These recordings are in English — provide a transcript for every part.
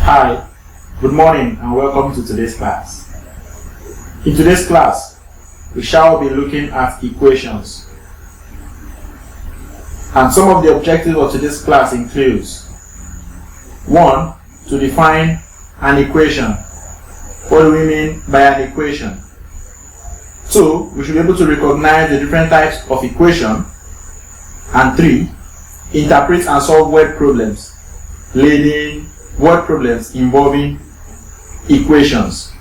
Hi, good morning and welcome to today's class. In today's class, we shall be looking at equations. And some of the objectives of today's class includes 1. To define an equation. What do we mean by an equation? 2. We should be able to recognize the different types of equation. And 3. Interpret and solve word problems, leading word problems involving equations.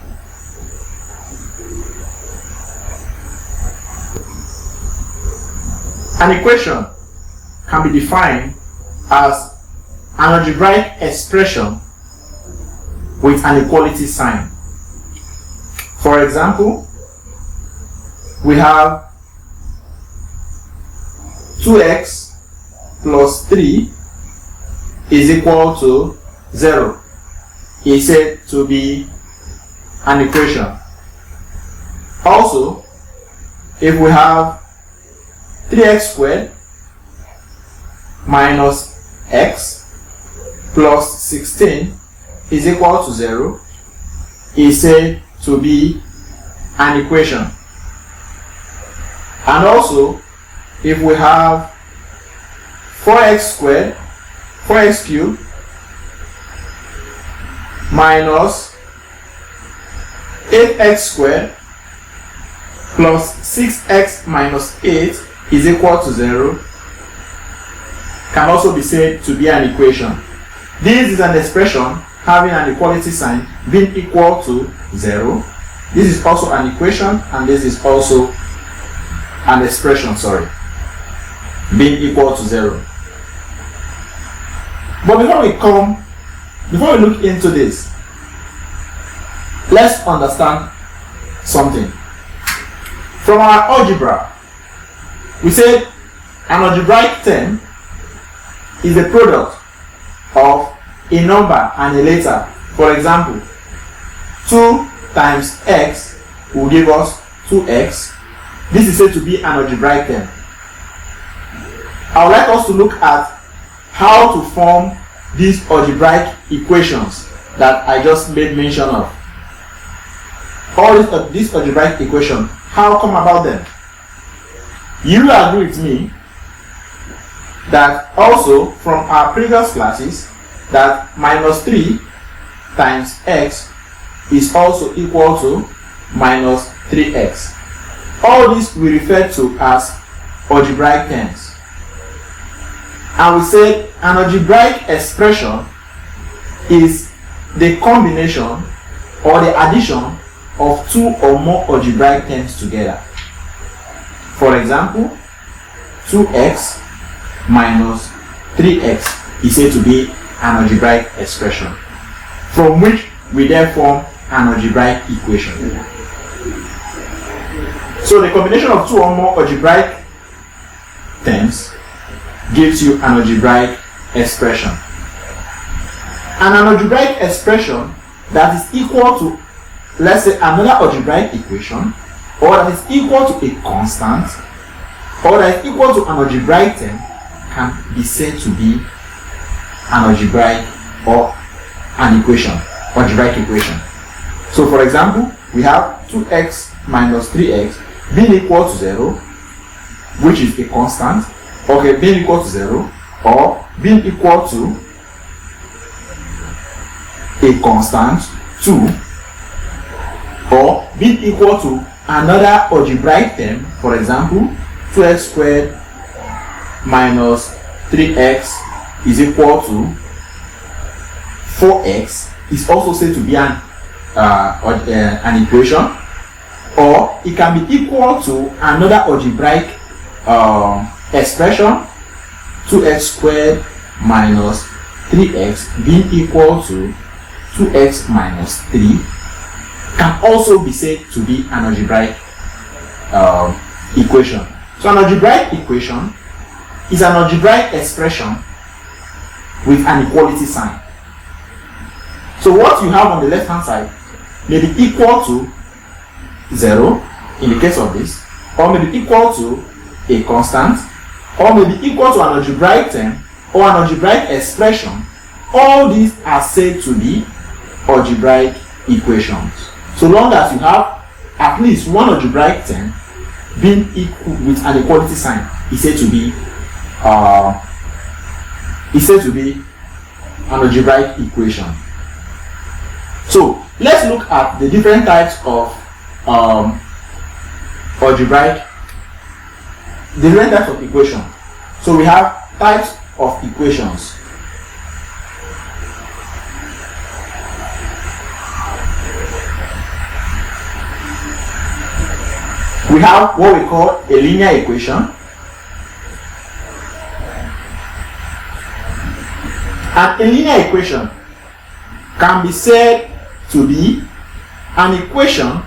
An equation can be defined as an algebraic expression with an equality sign. For example, we have 2x plus 3 is equal to 0 is said to be an equation. Also, if we have 3x squared minus x plus 16 is equal to 0 is said to be an equation. And also, if we have 4x squared, 4x cubed minus 8x squared plus 6x minus 8 is equal to 0 can also be said to be an equation. This is an expression having an equality sign being equal to 0. This is also an equation, and this is also an expression, being equal to 0. But before we look into this, let's understand something. From our algebra, we said an algebraic term is the product of a number and a letter. For example, 2 times x will give us 2x. This is said to be an algebraic term. I would like us to look at how to form these algebraic equations that I just made mention of. All these algebraic equations, how come about them? You will agree with me that also from our previous classes that minus 3 times x is also equal to minus 3x. All this we refer to as algebraic terms. And we said an algebraic expression is the combination or the addition of two or more algebraic terms together. For example, 2x minus 3x is said to be an algebraic expression, from which we then form an algebraic equation. So the combination of two or more algebraic terms gives you an algebraic expression. And an algebraic expression that is equal to, let's say, another algebraic equation, or that is equal to a constant, or that is equal to an algebraic term, can be said to be an algebraic or an equation, algebraic equation. So for example, we have 2x minus 3x being equal to 0, which is a constant, being equal to 0, or being equal to a constant 2, or being equal to another algebraic term. For example, 2x squared minus 3x is equal to 4x is also said to be an equation, or it can be equal to another algebraic expression, 2x squared minus 3x being equal to 2x minus 3 can also be said to be an algebraic equation. So an algebraic equation is an algebraic expression with an equality sign. So what you have on the left hand side may be equal to 0 in the case of this, or may be equal to a constant, or may be equal to an algebraic term or an algebraic expression all these are said to be algebraic equations. So long as you have at least one algebraic term being equal with an equality sign, is said to be an algebraic equation. So let's look at the different types of equations. So we have types of equations. We have what we call a linear equation. And a linear equation can be said to be an equation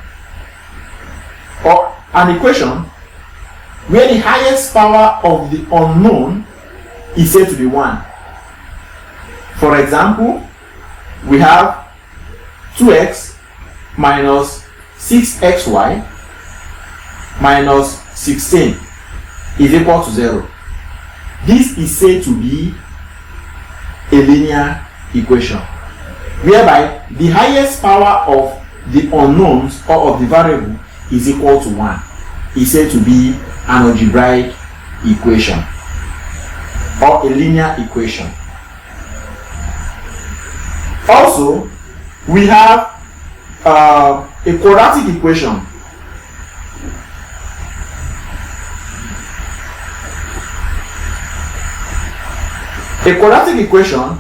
where the highest power of the unknown is said to be 1. For example, we have 2x minus 6xy minus 16 is equal to 0. This is said to be a linear equation, whereby the highest power of the unknowns or of the variable is equal to 1. Is said to be an algebraic equation or a linear equation. Also, we have a quadratic equation. A quadratic equation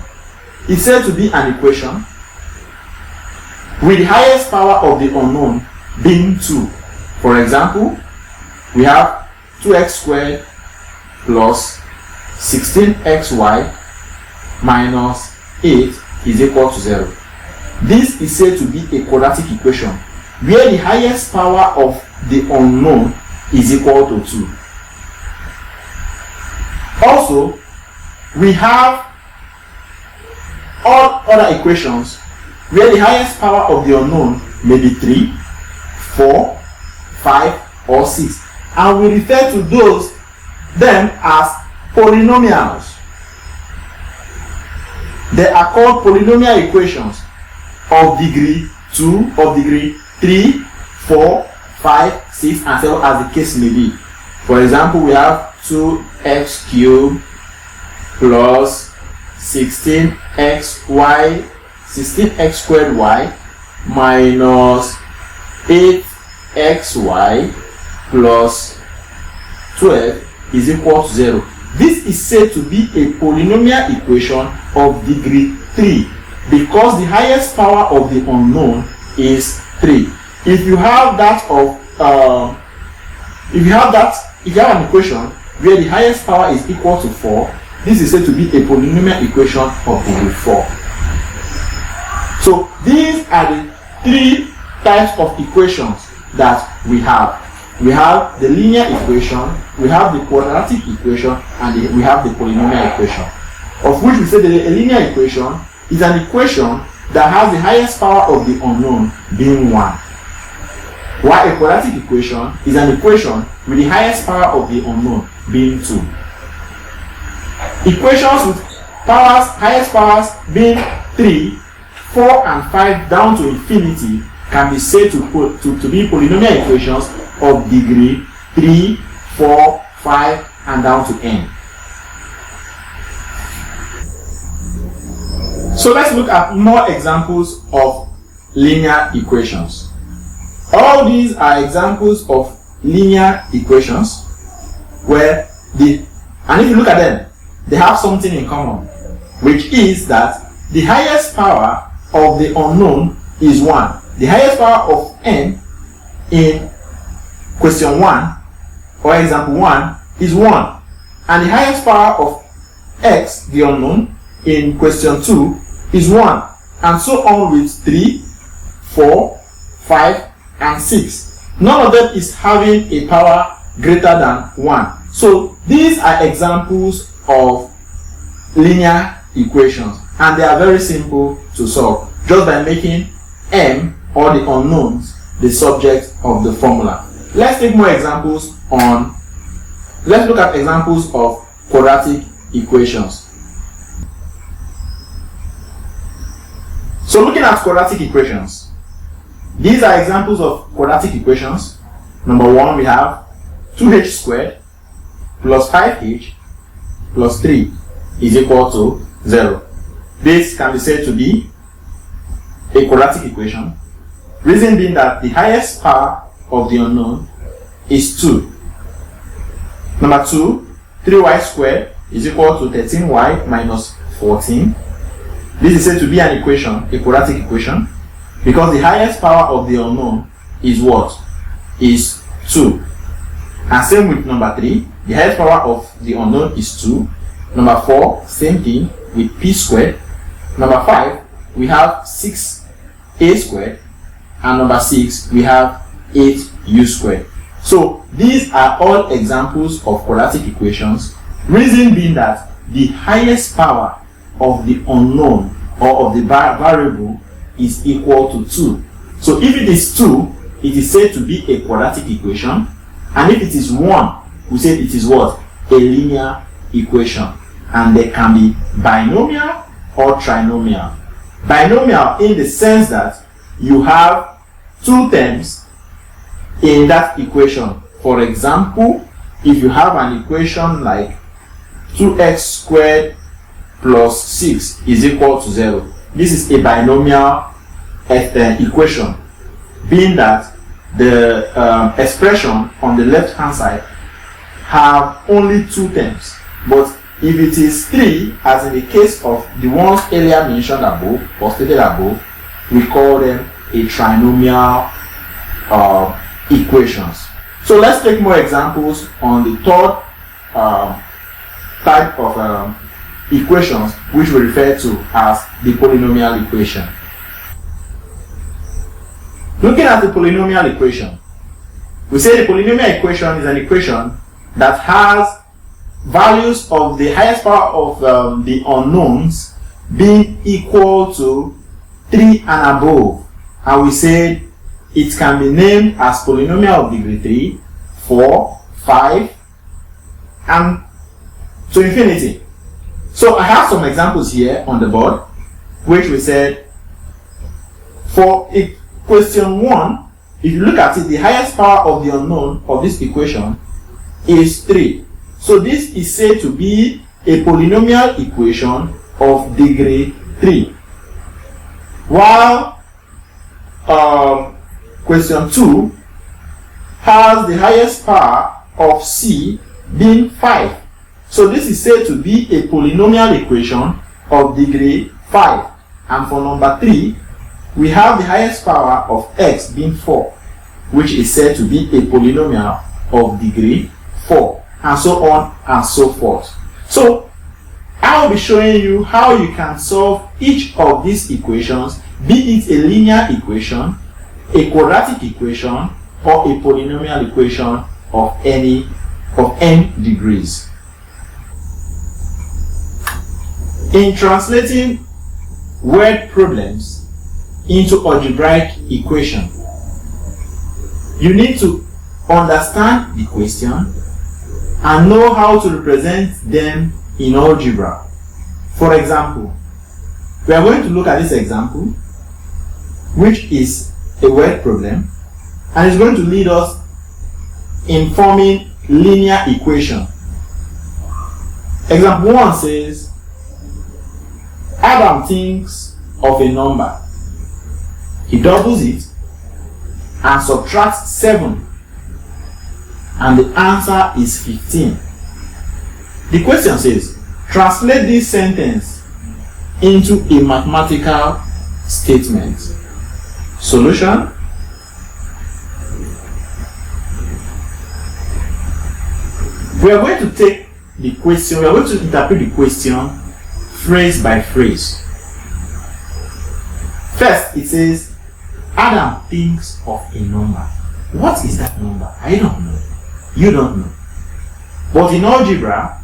is said to be an equation with the highest power of the unknown being 2. For example, we have 2x squared plus 16xy minus 8 is equal to 0. This is said to be a quadratic equation where the highest power of the unknown is equal to 2. Also, we have all other equations where the highest power of the unknown may be 3, 4, 5, or 6. And we refer to them as polynomials. They are called polynomial equations of degree 2, of degree 3, 4, 5, 6, and 7 as the case may be. For example, we have 2x cubed plus 16x squared y minus 8xy plus 12 is equal to 0. This is said to be a polynomial equation of degree 3 because the highest power of the unknown is 3. If you have an equation where the highest power is equal to 4, this is said to be a polynomial equation of degree 4. So these are the 3 types of equations that we have. We have the linear equation, we have the quadratic equation, and we have the polynomial equation. Of which we say that a linear equation is an equation that has the highest power of the unknown being 1. While a quadratic equation is an equation with the highest power of the unknown being 2. Equations with highest powers being 3, 4, and 5 down to infinity can be said to be polynomial equations of degree 3, 4, 5, and down to n. So let's look at more examples of linear equations. All these are examples of linear equations and if you look at them, they have something in common, which is that the highest power of the unknown is 1. The highest power of n in question 1 or example 1 is 1. And the highest power of x, the unknown, in question 2 is 1. And so on with 3, 4, 5, and 6. None of them is having a power greater than 1. So these are examples of linear equations, and they are very simple to solve just by making m, or the unknowns, the subject of the formula. Let's look at examples of quadratic equations. So looking at quadratic equations, these are examples of quadratic equations. Number 1, we have 2h squared plus 5h plus 3 is equal to 0. This can be said to be a quadratic equation. Reason being that the highest power of the unknown is 2. Number 2, 3y squared is equal to 13y minus 14. This is said to be an equation, a quadratic equation, because the highest power of the unknown is what? Is 2. And same with number 3, the highest power of the unknown is 2. Number 4, same thing with p squared. Number 5, we have 6a squared. And number 6, we have 8u squared. So these are all examples of quadratic equations. Reason being that the highest power of the unknown or of the variable is equal to 2. So if it is 2, it is said to be a quadratic equation. And if it is 1, we say it is what? A linear equation. And they can be binomial or trinomial. Binomial in the sense that you have two terms in that equation. For example, if you have an equation like 2x squared plus 6 is equal to 0. This is a binomial equation, being that the expression on the left hand side have only two terms. But if it is 3, as in the case of the ones earlier mentioned above or stated above, we call them a trinomial equations. So let's take more examples on the third type of equations, which we refer to as the polynomial equation. Looking at the polynomial equation, we say the polynomial equation is an equation that has values of the highest power of the unknowns being equal to 3 and above. And we said it can be named as polynomial of degree 3, 4, 5, and to infinity. So I have some examples here on the board, which we said for question 1, if you look at it, the highest power of the unknown of this equation is 3. So this is said to be a polynomial equation of degree 3. While question 2 has the highest power of c being 5. So this is said to be a polynomial equation of degree 5. And for number 3, we have the highest power of x being 4, which is said to be a polynomial of degree 4, and so on and so forth. So I'll be showing you how you can solve each of these equations, be it a linear equation, a quadratic equation, or a polynomial equation of n degrees. In translating word problems into algebraic equation, you need to understand the question and know how to represent them in algebra. For example, we are going to look at this example, which is a word problem, and it's going to lead us in forming linear equation. Example 1 says, Adam thinks of a number. He doubles it and subtracts 7, and the answer is 15. The question says, translate this sentence into a mathematical statement. Solution: we are going to take the question, we are going to interpret the question phrase by phrase. First, it says, Adam thinks of a number. What is that number? I don't know. You don't know. But in algebra,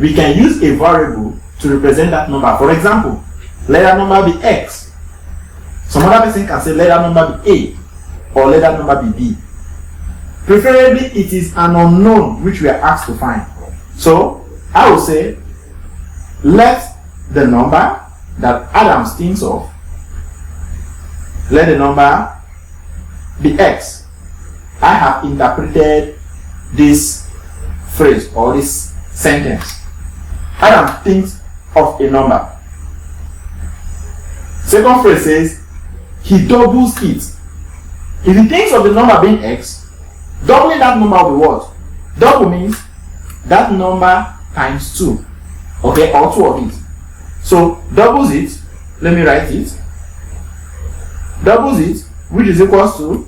we can use a variable to represent that number. For example, let that number be x. Some other person can say let that number be a, or let that number be b. Preferably, it is an unknown which we are asked to find. So, I will say, let the number that Adam thinks of let the number be x. I have interpreted this phrase or this sentence. Adam thinks of a number. Second phrase says he doubles it. If he thinks of the number being x, doubling that number will be what? Double means that number times 2. Okay, or 2 of it. So doubles it, let me write it. Doubles it, which is equals to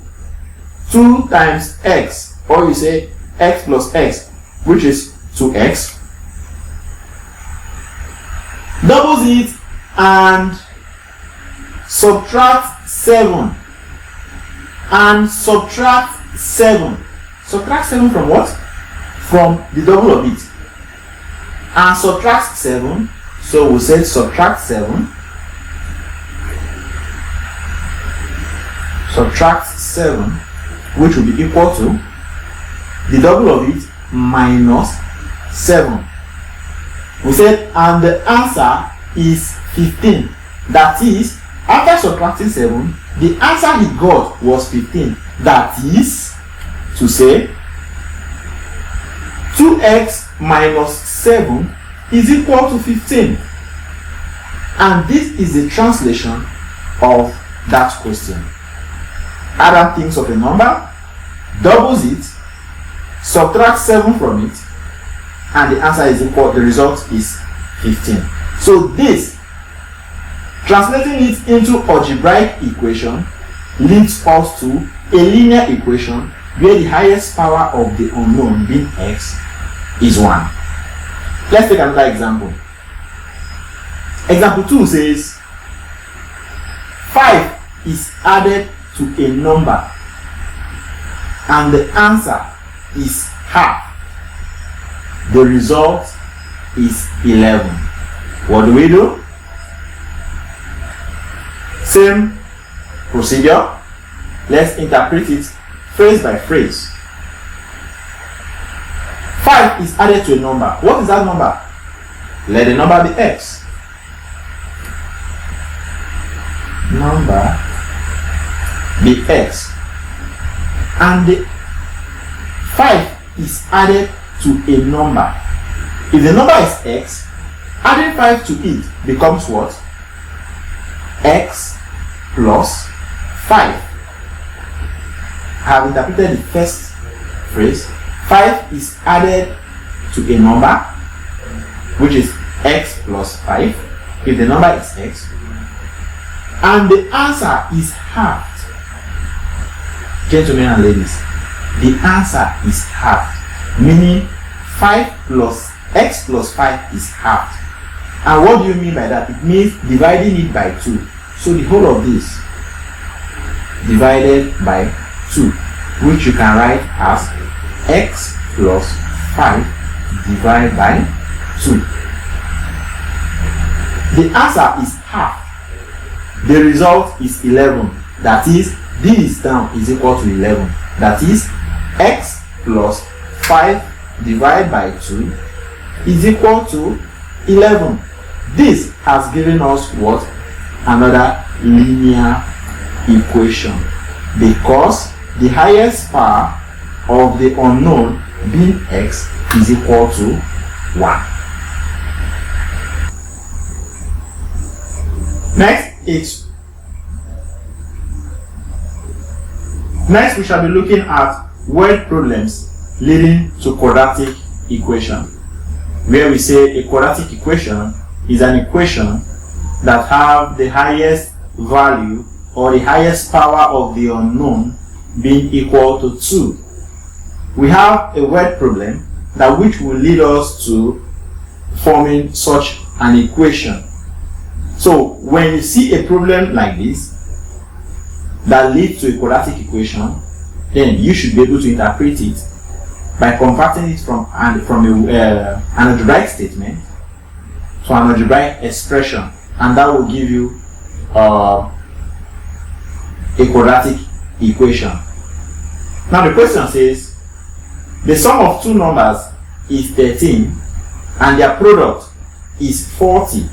2 times x, or you say x plus x, which is 2x. Doubles it and subtract 7. And subtract 7. Subtract 7 from what? From the double of it. And subtract 7. So we say subtract 7. Subtract 7, which will be equal to the double of it minus 7. We said, and the answer is 15. That is, after subtracting 7, the answer he got was 15. That is to say 2x minus 7 is equal to 15. And this is the translation of that question. Adam thinks of a number, doubles it, subtracts 7 from it, and the answer is equal, the result is 15. So this, translating it into algebraic equation, leads us to a linear equation where the highest power of the unknown, being x, is 1. Let's take another example. Example 2 says 5 is added to a number and the answer is half. The result is 11. What do we do? Same procedure. Let's interpret it phrase by phrase. 5 is added to a number. What is that number? Let the number be x. Number be x. And the 5 is added to a number. If the number is x, adding 5 to it becomes what? X plus 5. I have interpreted the first phrase. 5 is added to a number, which is x plus 5. If the number is x, and the answer is halved. Gentlemen and ladies, the answer is halved, meaning 5 plus x plus 5 is halved. And what do you mean by that? It means dividing it by 2. So the whole of this divided by 2, which you can write as x plus 5 divided by 2. The answer is half. The result is 11. That is, this term is equal to 11. That is, x plus 5 divided by 2 is equal to 11. This has given us what? Another linear equation, because the highest power of the unknown, being x, is equal to 1. Next we shall be looking at word problems leading to quadratic equation, where we say a quadratic equation is an equation that have the highest value or the highest power of the unknown being equal to 2. We have a word problem that which will lead us to forming such an equation. So when you see a problem like this that leads to a quadratic equation, then you should be able to interpret it by converting it from an algebraic statement to an algebraic expression, and that will give you a quadratic equation. Now the question says the sum of two numbers is 13 and their product is 40.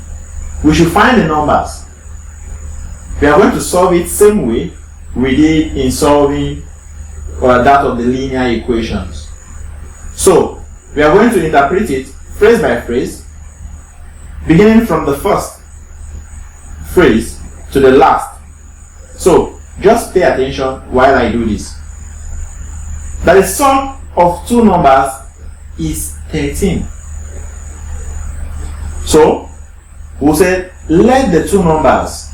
We should find the numbers we are going to solve it same way we did in solving that of the linear equations. So we are going to interpret it phrase by phrase, beginning from the first phrase to the last. So just pay attention while I do this. That the sum of two numbers is 13. So we'll say let the two numbers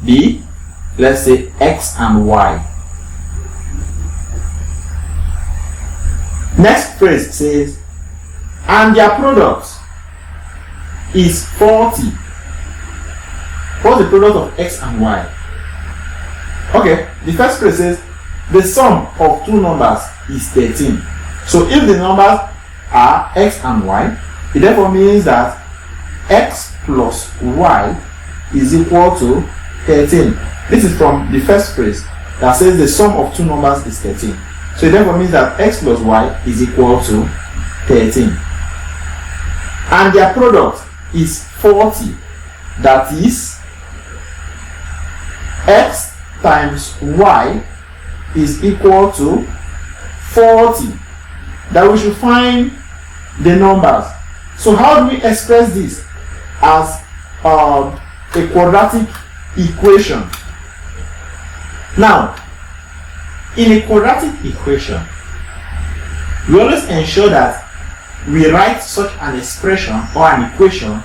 be, let's say, x and y. Next phrase says, and their product is 40. What's the product of x and y? Okay, the first phrase says the sum of two numbers is 13. So if the numbers are x and y, it therefore means that x plus y is equal to 13. This is from the first phrase that says the sum of two numbers is 13. So it therefore means that x plus y is equal to 13. And their product is 40. That is, x times y is equal to 40. That we should find the numbers. So how do we express this? As a quadratic equation. Now, in a quadratic equation, we always ensure that we write such an expression or an equation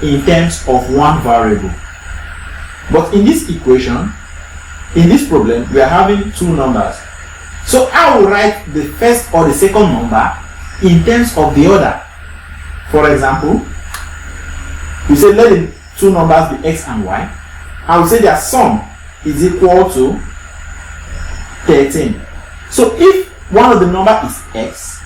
in terms of one variable. But in this equation, in this problem, we are having two numbers. So I will write the first or the second number in terms of the other. For example, we say let the two numbers be x and y. I will say their sum is equal to 13. So if one of the number is x,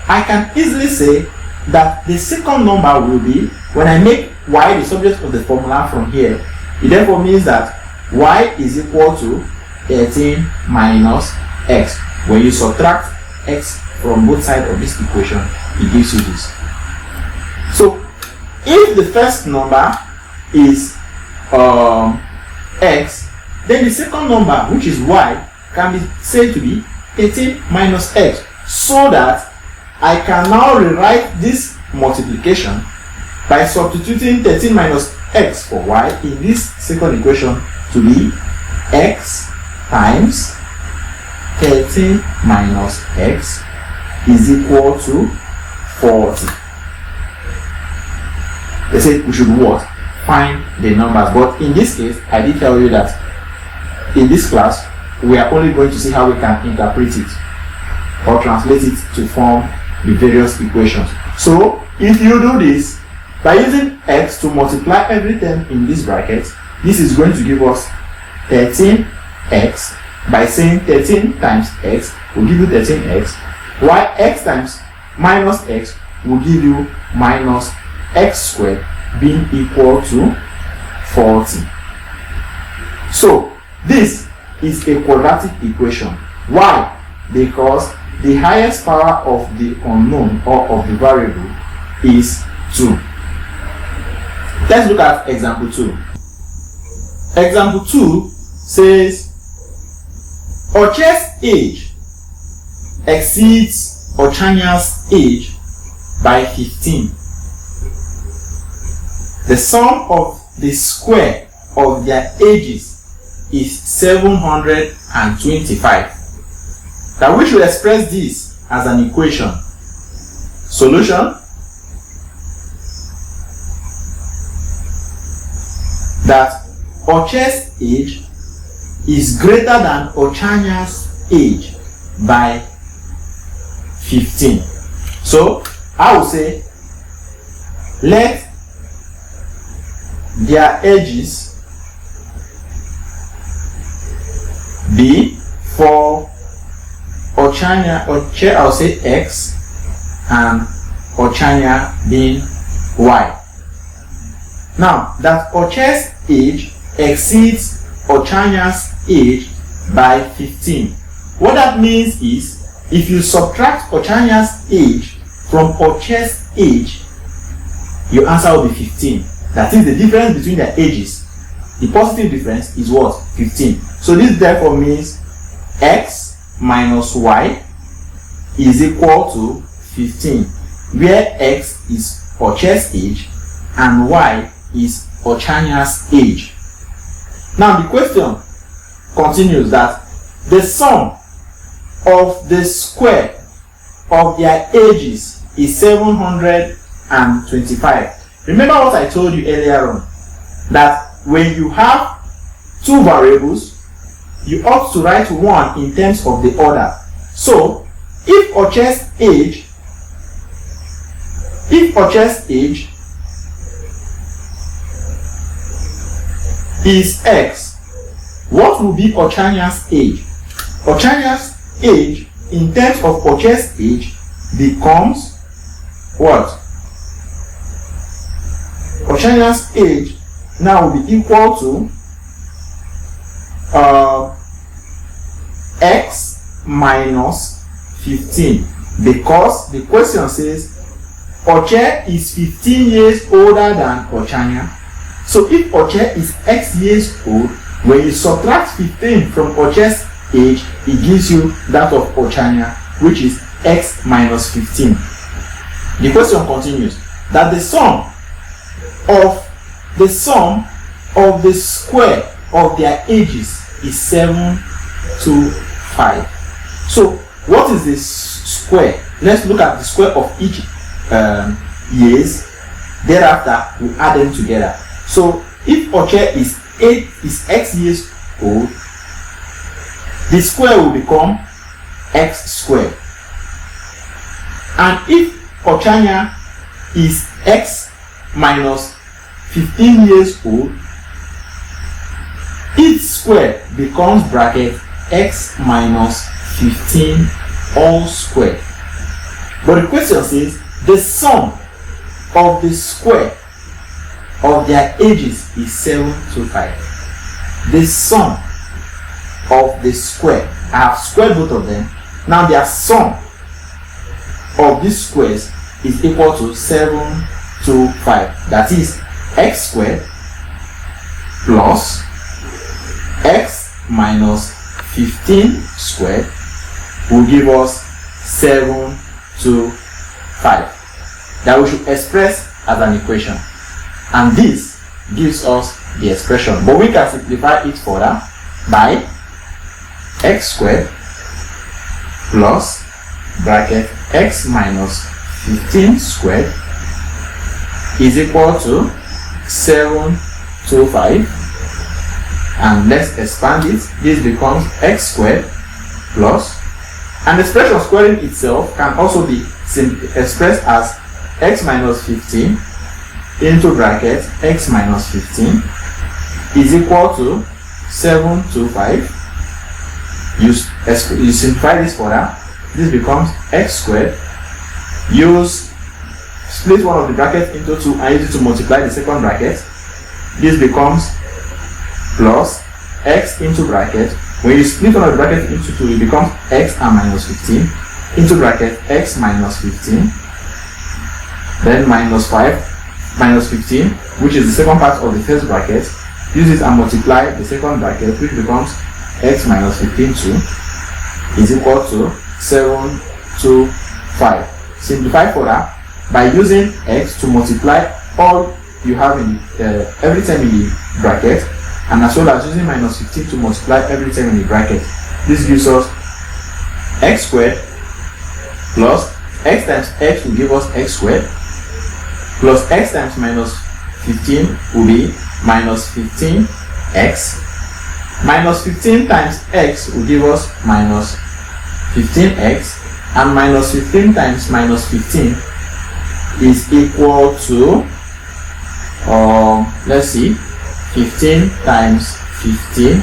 I can easily say that the second number will be, when I make y the subject of the formula from here, it therefore means that y is equal to 13 minus x. When you subtract x from both sides of this equation, it gives you this. So if the first number is x, then the second number, which is y, can be said to be 13 minus x, so that I can now rewrite this multiplication by substituting 13 minus x for y in this second equation to be x times 13 minus x is equal to 40. They said we should what? Find the numbers. But in this case, I did tell you that in this class, we are only going to see how we can interpret it or translate it to form the various equations. So if you do this by using x to multiply every term in this bracket, this is going to give us 13x. By saying 13 times x will give you 13x, while x times minus x will give you minus x squared, being equal to 40. So this is a quadratic equation. Why? Because the highest power of the unknown or of the variable is 2. Let's look at example 2. Example 2 says Oche's age exceeds Ochanya's age by 15. The sum of the square of their ages is 725. Now we should express this as an equation. Solution: that Oche's age is greater than Ochanya's age by 15. So I will say let their ages be for Ochanya, I'll say x, and Ochanya being y. Now that Oche's age exceeds Ochanya's age by 15. What that means is, if you subtract Ochanya's age from Oche's age, your answer will be 15. That is the difference between their ages. The positive difference is what? 15. So this therefore means x minus y is equal to 15, where x is Oche's age and y is Ochanya's age. Now the question continues that the sum of the square of their ages is 725. Remember what I told you earlier on, that when you have two variables, you ought to write one in terms of the other. So if Oche's age is x, what will be Ochanya's age? Ochanya's age in terms of Oche's age becomes what? Ochanya's age now will be equal to x minus 15, because the question says Oche is 15 years older than Ochanya. So if Oche is x years old, when you subtract 15 from Oche's age, it gives you that of Ochanya, which is x minus 15. The question continues that the sum of the square of their ages is 725. So what is the square? Let's look at the square of each years. Thereafter we add them together. So if Oche is x years old, the square will become x squared. And if Ochanya is x minus 15 years old, its square becomes bracket x minus 15 all squared. But the question says the sum of the square of their ages is 725. The sum of the square, I have squared both of them. Now their sum of these squares is equal to 725. That is x squared plus x minus 15 squared will give us 725 that we should express as an equation, and this gives us the expression. But we can simplify it further by x squared plus bracket x minus 15 squared is equal to 725, and let's expand it. This becomes x squared plus, and the expression squaring itself can also be expressed as x minus 15 into bracket x minus 15 is equal to 725. You simplify this further. This becomes x squared. Split one of the brackets into two and use it to multiply the second bracket. This becomes plus x into bracket. When you split one of the brackets into two, it becomes x and minus 15 into bracket x minus 15. Then minus 15, which is the second part of the first bracket. Use it and multiply the second bracket, which becomes x minus 15 2 is equal to 725. Simplify further by using x to multiply all you have in every term in the bracket, and as well as using minus 15 to multiply every term in the bracket. This gives us x squared plus x times x will give us x squared plus x times minus 15 will be minus 15x. Minus 15 times x will give us minus 15x, and minus 15 times minus 15 is equal to let's see, 15 times 15,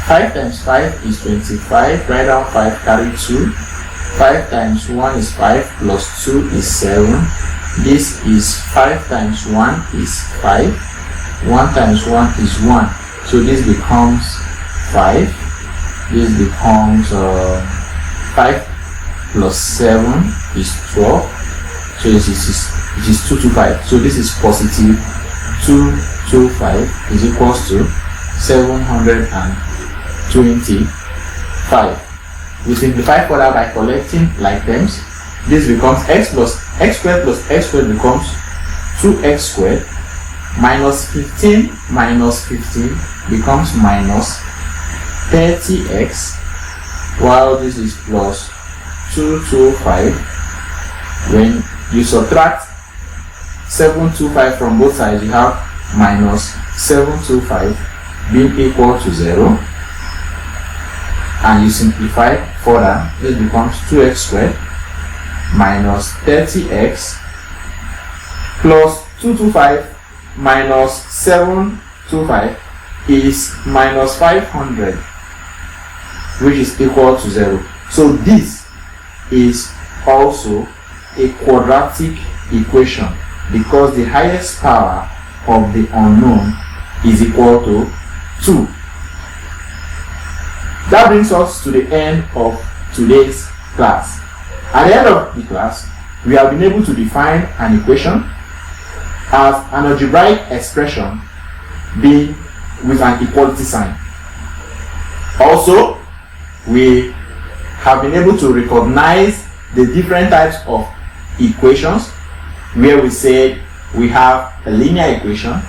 5 times 5 is 25, write down 5, carry 2, 5 times 1 is 5 plus 2 is 7. This is 5 times 1 is 5, 1 times 1 is 1, so this becomes 5. This becomes 5 plus 7 is 12, So it is 225. So this is positive 225 is equals to 725. We simplify further by collecting like terms. This becomes x squared plus x squared becomes 2x squared minus 15 becomes minus 30x, while this is plus 225. When you subtract 725 from both sides, you have minus 725 being equal to 0, and you simplify further. This becomes 2x squared minus 30x plus 225 minus 725 is minus 500, which is equal to 0. So this is also a quadratic equation because the highest power of the unknown is equal to 2. That brings us to the end of today's class. At the end of the class, we have been able to define an equation as an algebraic expression being with an equality sign. Also, we have been able to recognize the different types of equations, where we said we have a linear equation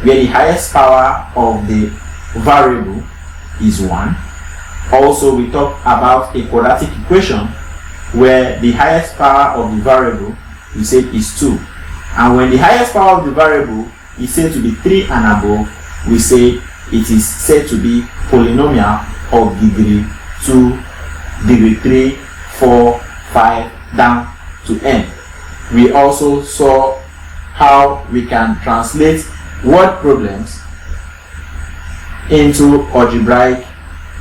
where the highest power of the variable is 1. Also, we talked about a quadratic equation where the highest power of the variable we said is 2. And when the highest power of the variable is said to be 3 and above, we say it is said to be polynomial of degree 2, degree 3, 4, 5, down to n. We also saw how we can translate word problems into algebraic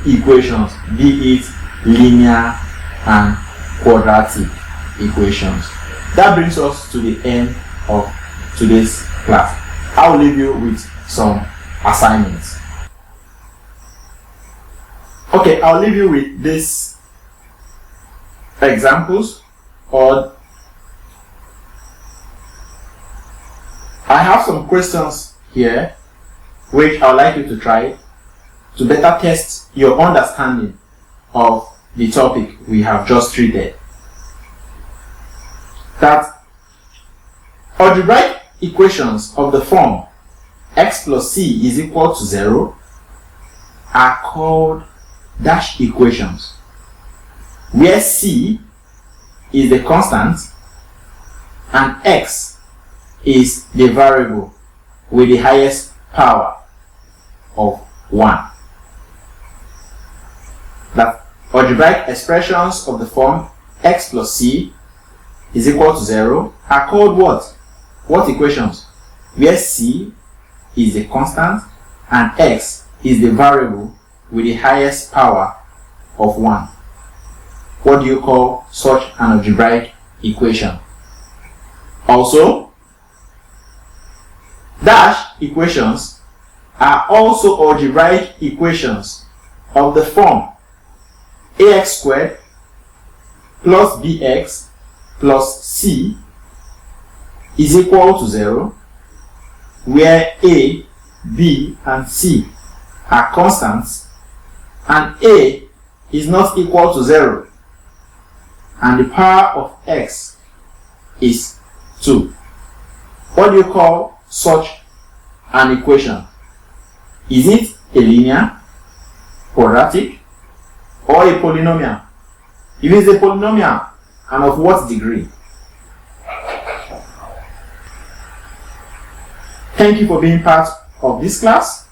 equations, be it linear and quadratic equations. That brings us to the end of today's class. I'll leave you with some assignments. Okay, I'll leave you with these examples, or I have some questions here which I would like you to try to better test your understanding of the topic we have just treated. That algebraic equations of the form x plus c is equal to 0 are called dash equations, where c is the constant and x is the variable with the highest power of 1. That algebraic expressions of the form x plus c is equal to 0 are called what? What equations? Where c is the constant and x is the variable with the highest power of 1. What do you call such an algebraic equation? Also, dash equations are also algebraic equations of the form ax squared plus bx plus c is equal to 0, where a, b, and c are constants and a is not equal to 0 and the power of x is 2. What do you call such an equation? Is it a linear, quadratic, or a polynomial? If it's a polynomial, and of what degree? Thank you for being part of this class.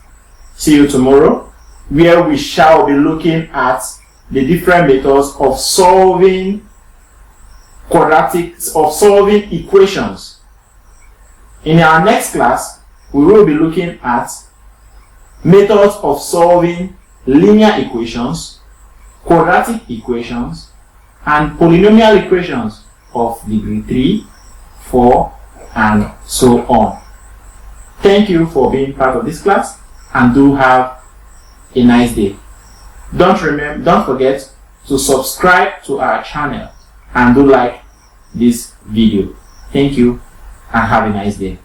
See you tomorrow, where we shall be looking at the different methods of solving equations. In our next class, we will be looking at methods of solving linear equations, quadratic equations, and polynomial equations of degree 3, 4, and so on. Thank you for being part of this class, and do have a nice day. Don't forget to subscribe to our channel and do like this video. Thank you and have a nice day.